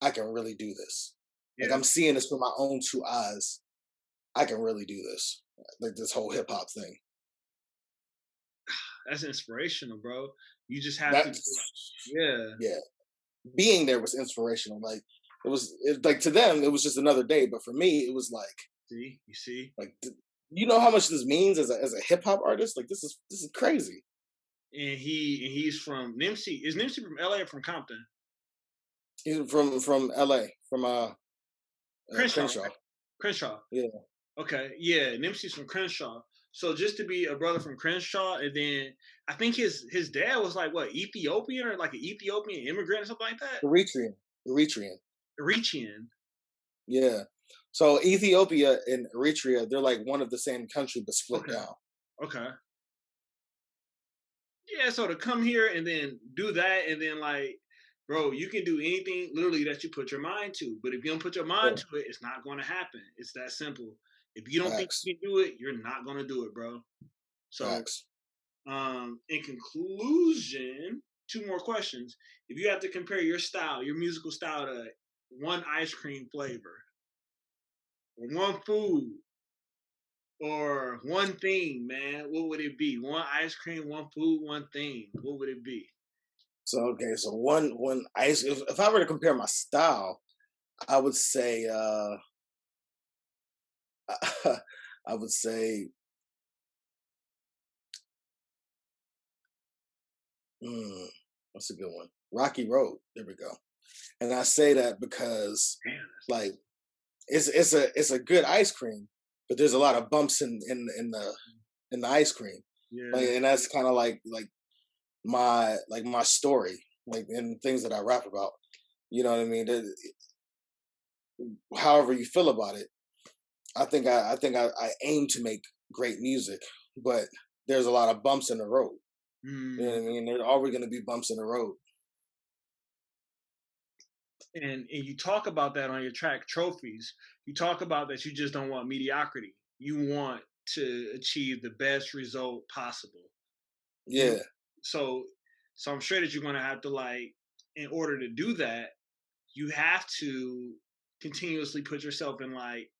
I can really do this. Like Yeah, I'm seeing this with my own two eyes. I can really do this. Like this whole hip hop thing. that's inspirational, bro. You just have to, That's yeah. yeah. Being there was inspirational. Like like to them, it was just another day, but for me, it was See, you see, like you know how much this means as a hip hop artist. Like this is crazy. and he's from Nimsy. Is Nimsy from LA or from Compton? He's from L.A. from Crenshaw, Crenshaw. right? Crenshaw. Yeah, Okay, yeah, Nimsy's from Crenshaw. So just to be a brother from Crenshaw, and then I think his dad was like what, Ethiopian or like an Ethiopian immigrant or something like that. Eritrean, Eritrean. Eritrean. Yeah. So Ethiopia and Eritrea, they're like one of the same country but split Okay, down. okay. Yeah, so to come here and then do that, and then like, bro, you can do anything literally that you put your mind to. But if you don't put your mind Yeah, to it, it's not going to happen. It's that simple. If you don't think facts, you can do it, you're not going to do it, bro. So, facts. in conclusion, two more questions. If you have to compare your style, your musical style, to one ice cream flavor, or one food, or one thing, man, what would it be? One ice cream, one food, one thing. What would it be? So okay, so one ice. If I were to compare my style, I would say I would say mm, what's a good one? Rocky Road. There we go. And I say that because Man, that's like it's a good ice cream, but there's a lot of bumps in the ice cream. Like, yeah. and that's kind of like my story, like and things that I rap about. You know what I mean? However you feel about it, I aim to make great music, but there's a lot of bumps in the road. You know Mm. what I mean? There's always going to be bumps in the road. And you talk about that on your track Trophies. You talk about that you just don't want mediocrity. You want to achieve the best result possible. You Yeah, so so I'm sure that you're gonna have to, like, in order to do that, you have to continuously put yourself in like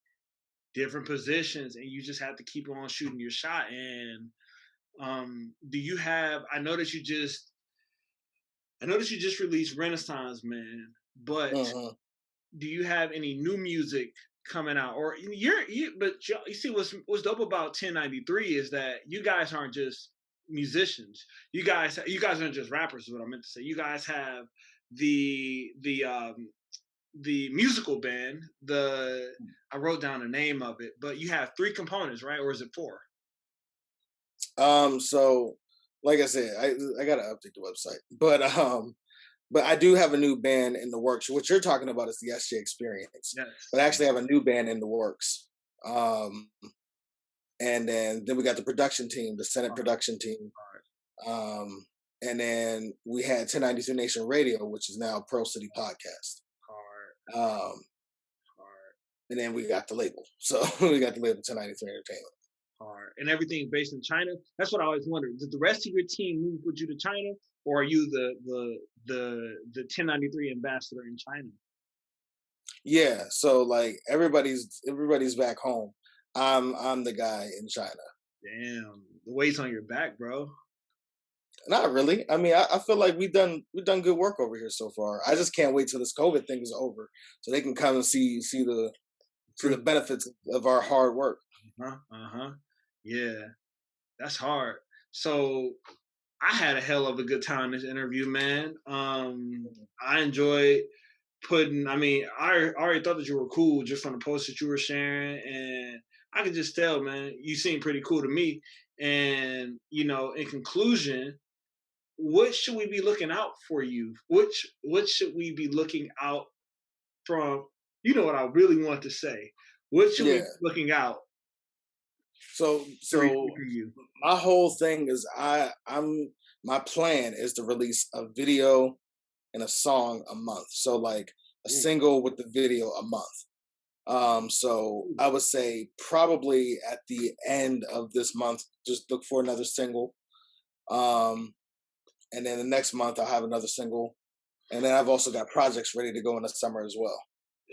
different positions, and you just have to keep on shooting your shot. And do you have, I know that you just released Renaissance Man, but hmm do you have any new music coming out? Or but you see what's dope about 1093 is that you guys aren't just musicians. You guys aren't just rappers is what I meant to say. You guys have the musical band. The I wrote down the name of it, but you have three components, right? Or is it four? So like I said, I gotta update the website, but I do have a new band in the works. What you're talking about is the SJ Experience, but I Yes. actually have a new band in the works. Um, and then we got the production team, the Senate Hard, production team. hard, Um, and then we had 1093 Nation Radio, which is now Pearl City Podcast. hard, Um, hard, and then we got the label. So we got the label 1093 Entertainment. hard, and everything based in China. That's what I always wondered. Did the rest of your team move with you to China, or are you the 1093 ambassador in China? Yeah, so like everybody's back home. I'm the guy in China. Damn, the weight's on your back, bro. Not really. I mean, I feel like we've done good work over here so far. I just can't wait till this COVID thing is over, so they can come and see the Proof. benefits of our hard work. Uh-huh. Uh-huh. Yeah, that's hard. So I had a hell of a good time in this interview, man. I enjoyed I mean, I already thought that you were cool just from the posts that you were sharing, and I could just tell, man, you seem pretty cool to me. And in conclusion, what should we be looking out for you? What should we be looking out from? You know what I really want to say. What should we Yeah. be looking out So to receive so from you? my whole thing is I'm my plan is to release a video and a song a month. So like a Ooh, single with the video a month. So ooh. I would say probably at the end of this month, just look for another single. Um, and then the next month I'll have another single. And then I've also got projects ready to go in the summer as well.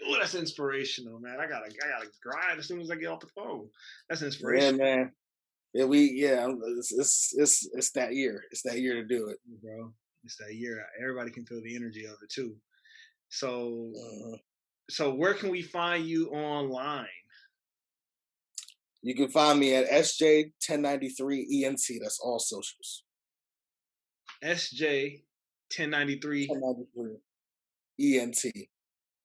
Ooh, that's inspirational, man. I gotta grind as soon as I get off the phone. That's Yeah, inspirational, man. It's that year. It's that year to do it. bro. It's that year. Everybody can feel the energy of it too. So, Mhm. so where can we find you online? You can find me at SJ1093 ENT. That's all socials. SJ 1093 1093 ENT.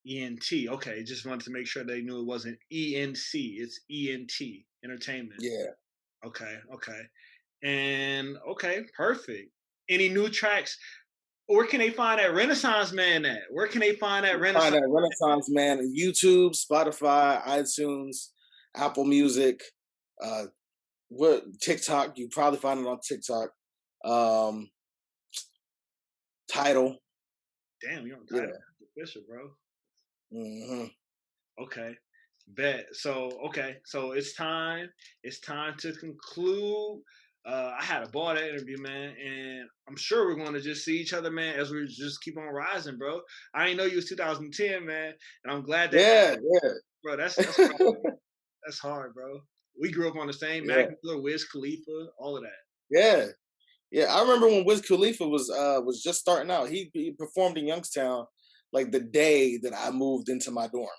ENT. Okay, just wanted to make sure they knew it wasn't ENC. It's ENT Entertainment. Yeah. Okay, okay, and okay, perfect. Any new tracks? Where can they find that Renaissance Man at? Where can they find that Find Renaissance? that Renaissance Man on YouTube, Spotify, iTunes, Apple Music, uh, what TikTok. You probably find it on TikTok. Um, Title. Damn, you're on title. Yeah. Official, bro. Hmm. Okay. Bet. So okay. So it's time. It's time to conclude. I had a ball that interview, man, and I'm sure we're going to just see each other, man, as we just keep on rising, bro. I didn't know you was 2010, man, and I'm glad that, Yeah. bro. That's Yeah. hard. That's hard, bro. We grew up on the same Mac Yeah. Miller, Wiz Khalifa, all of that. Yeah. Yeah. I remember when Wiz Khalifa was just starting out. He performed in Youngstown like the day that I moved into my dorm,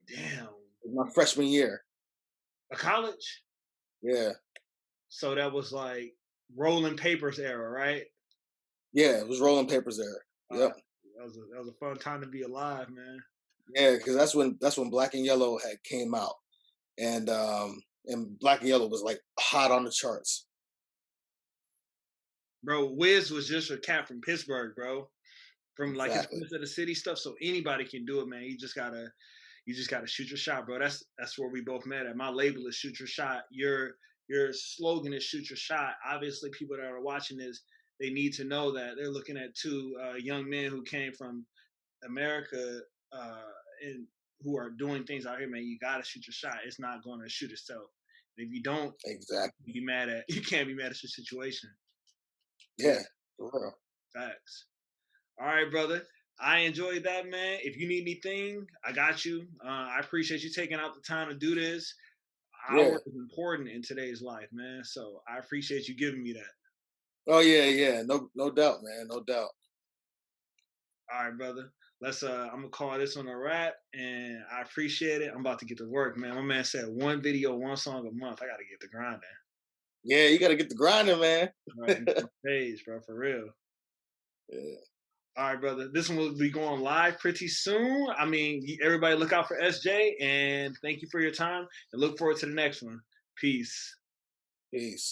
Damn. my freshman year. A college. Yeah. So that was like rolling papers era, right? Yeah. It was rolling papers there. Uh, Yep. that was a fun time to be alive, man. Yeah, because that's when Black and Yellow had came out, and Black and Yellow was like hot on the charts. Bro, Wiz was just a cat from Pittsburgh, bro. From like his Exactly. Prince of the City stuff. So anybody can do it, man. You just gotta shoot your shot, bro. That's where we both met at. My label is shoot your shot. Your slogan is shoot your shot. Obviously, people that are watching this, they need to know that they're looking at two young men who came from America uh, and who are doing things out here, man. You gotta shoot your shot. It's not going to shoot itself. And if you don't, Exactly. you can't be mad at your situation. Yeah. Yeah, For real. facts. All right, brother. I enjoyed that, man. If you need anything, I got you. I appreciate you taking out the time to do this. Our Yeah. work is important in today's life, man. So I appreciate you giving me that. Oh yeah, yeah. No doubt, man. No doubt. All right, brother. I'm gonna call this one a wrap, and I appreciate it. I'm about to get to work, man. My man said one video, one song a month. I gotta get the grinding. Yeah, you got to get the grinding, man. Right, next page, bro, for real. Yeah. All right, brother. This one will be going live pretty soon. I mean, everybody look out for SJ, and thank you for your time, and look forward to the next one. Peace. Peace.